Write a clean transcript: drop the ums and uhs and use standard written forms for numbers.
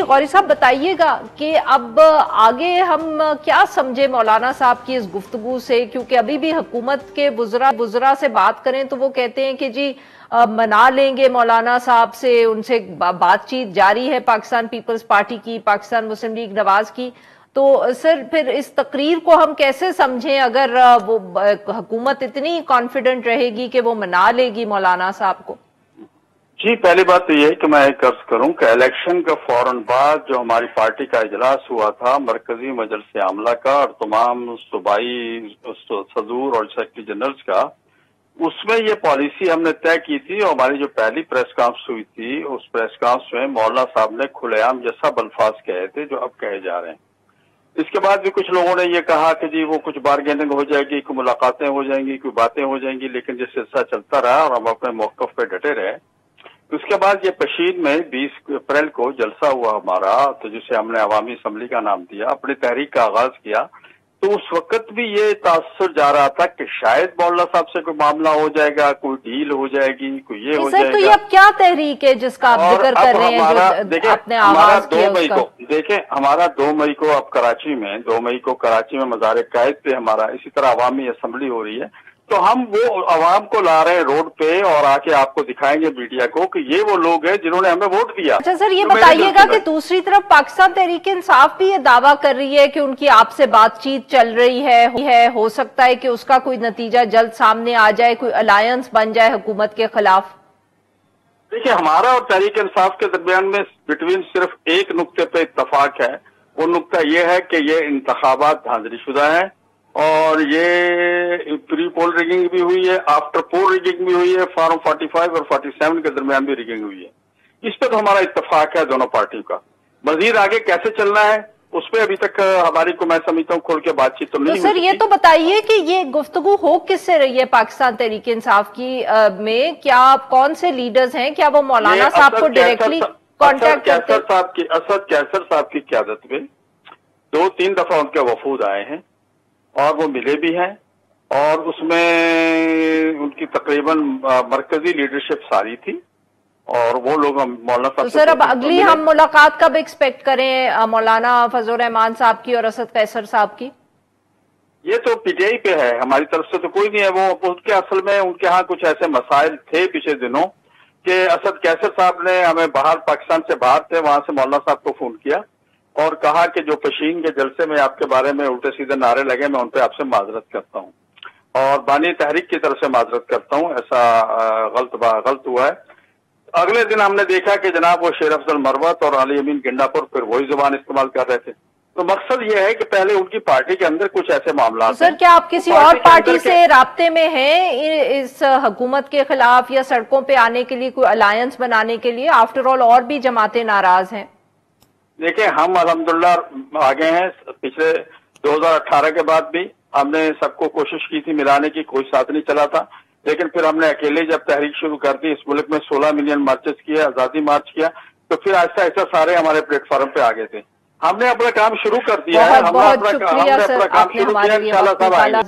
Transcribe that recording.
गौरी साहब बताइएगा कि अब आगे हम क्या समझे मौलाना साहब की इस गुफ्तगू से, क्योंकि अभी भी हुकूमत के बुज़रा से बात करें तो वो कहते हैं कि जी मना लेंगे मौलाना साहब से, उनसे बातचीत जारी है पाकिस्तान पीपल्स पार्टी की, पाकिस्तान मुस्लिम लीग नवाज की। तो सर फिर इस तकरीर को हम कैसे समझें अगर वो हुकूमत इतनी कॉन्फिडेंट रहेगी कि वो मना लेगी मौलाना साहब को? जी, पहली बात तो ये कि मैं एक अर्ज करूं कि इलेक्शन का फौरन बाद जो हमारी पार्टी का इजलास हुआ था मरकजी मजलिस आमला का और तमाम सूबाई सदूर और सेक्रेटरी जनरल्स का, उसमें ये पॉलिसी हमने तय की थी। और हमारी जो पहली प्रेस कॉन्फ्रेंस हुई थी उस प्रेस कॉन्फ्रेंस में मौलाना साहब ने खुलेआम जैसा अल्फाज कहे थे जो अब कहे जा रहे हैं। इसके बाद भी कुछ लोगों ने ये कहा कि जी वो कुछ बारगेनिंग हो जाएगी, कोई मुलाकातें हो जाएंगी, कोई बातें हो जाएंगी, लेकिन जिस सिलसिला चलता रहा और हम अपने मौक़िफ़ पे डटे रहे। उसके बाद ये पशीन में 20 अप्रैल को जलसा हुआ हमारा, तो जिसे हमने अवामी असम्बली का नाम दिया, अपनी तहरीक का आगाज किया। तो उस वक्त भी ये तासुर जा रहा था कि शायद मौलाना साहब से कोई मामला हो जाएगा, कोई डील हो जाएगी, कोई ये हो जाएगा। तो ये अब क्या तहरीक है जिसका आप जिक्र कर रहे हैं? देखिए हमारा 2 मई को, देखें हमारा 2 मई को अब कराची में, 2 मई को कराची में मज़ार कायद पे हमारा इसी तरह अवामी असम्बली हो रही है। तो हम वो अवाम को ला रहे हैं रोड पे और आके आपको दिखाएंगे मीडिया को कि ये वो लोग हैं जिन्होंने हमें वोट दिया। अच्छा सर, ये बताइएगा कि दूसरी तरफ पाकिस्तान तहरीक इंसाफ भी ये दावा कर रही है कि उनकी आपसे बातचीत चल रही है, हो सकता है कि उसका कोई नतीजा जल्द सामने आ जाए, कोई अलायंस बन जाए हुकूमत के खिलाफ। देखिए हमारा और तहरीक इंसाफ के दरमियान में बिटवीन सिर्फ एक नुक्ते पे इत्तफाक है। वो नुक्ता ये है कि ये इंतखाबात धांधलीशुदा है और ये प्री पोल रिगिंग भी हुई है, आफ्टर पोल रिगिंग भी हुई है, फॉर्म 45 और 47 के दरमियान भी रिगिंग हुई है। इस पे तो हमारा इत्तफाक है दोनों पार्टियों का। मजीद आगे कैसे चलना है उस पर अभी तक हमारी को मैं समझता हूँ खोल के बातचीत तो नहीं हुई। सर ये तो बताइए कि ये गुफ्तगू हो किससे रही है पाकिस्तान तहरीक इंसाफ की में? क्या कौन से लीडर्स हैं? क्या वो मौलाना साहब को डायरेक्टली कॉन्टेक्ट करते हैं? असद कैसर साहब की क़यादत में 2-3 दफा उनके वफूद आए हैं और वो मिले भी हैं और उसमें उनकी तकरीबन मरकजी लीडरशिप सारी थी और वो लोग मौलाना साहब। तो सर अब अगली हम मुलाकात कब एक्सपेक्ट करें मौलाना फजल रहमान साहब की और असद कैसर साहब की? ये तो पीटीआई पे है, हमारी तरफ से तो कोई नहीं है। वो उनके असल में उनके यहाँ कुछ ऐसे मसाइल थे पिछले दिनों कि असद कैसर साहब ने हमें बाहर, पाकिस्तान से बाहर थे, वहां से मौलाना साहब को फोन किया और कहा कि जो पशीन के जलसे में आपके बारे में उल्टे सीधे नारे लगे, मैं उन पर आपसे माजरत करता हूँ और बानी तहरीक की तरफ से माजरत करता हूँ, ऐसा गलत हुआ है। अगले दिन हमने देखा कि जनाब वो शेर अफजल मरवत और अली अमीन गिंडापुर फिर वही जुबान इस्तेमाल कर रहे थे। तो मकसद ये है कि पहले उनकी पार्टी के अंदर कुछ ऐसे मामला। सर क्या आप किसी और पार्टी से राब्ते में हैं इस हुकूमत के खिलाफ या सड़कों पे आने के लिए, कोई अलायंस बनाने के लिए? आफ्टर ऑल और भी जमातें नाराज हैं। देखिए हम अल्हम्दुलिल्लाह आगे हैं। पिछले 2018 के बाद भी हमने सबको कोशिश की थी मिलाने की, कोई साथ नहीं चला था। लेकिन फिर हमने अकेले जब तहरीक शुरू कर दी, इस मुल्क में 16 मिलियन मार्चेस किए, आजादी मार्च किया, तो फिर ऐसा ऐसा सारे हमारे प्लेटफॉर्म पे आ गए थे। हमने अपना काम शुरू कर दिया है, हमने अपना काम शुरू किया इंशाअल्लाह सब आएंगे।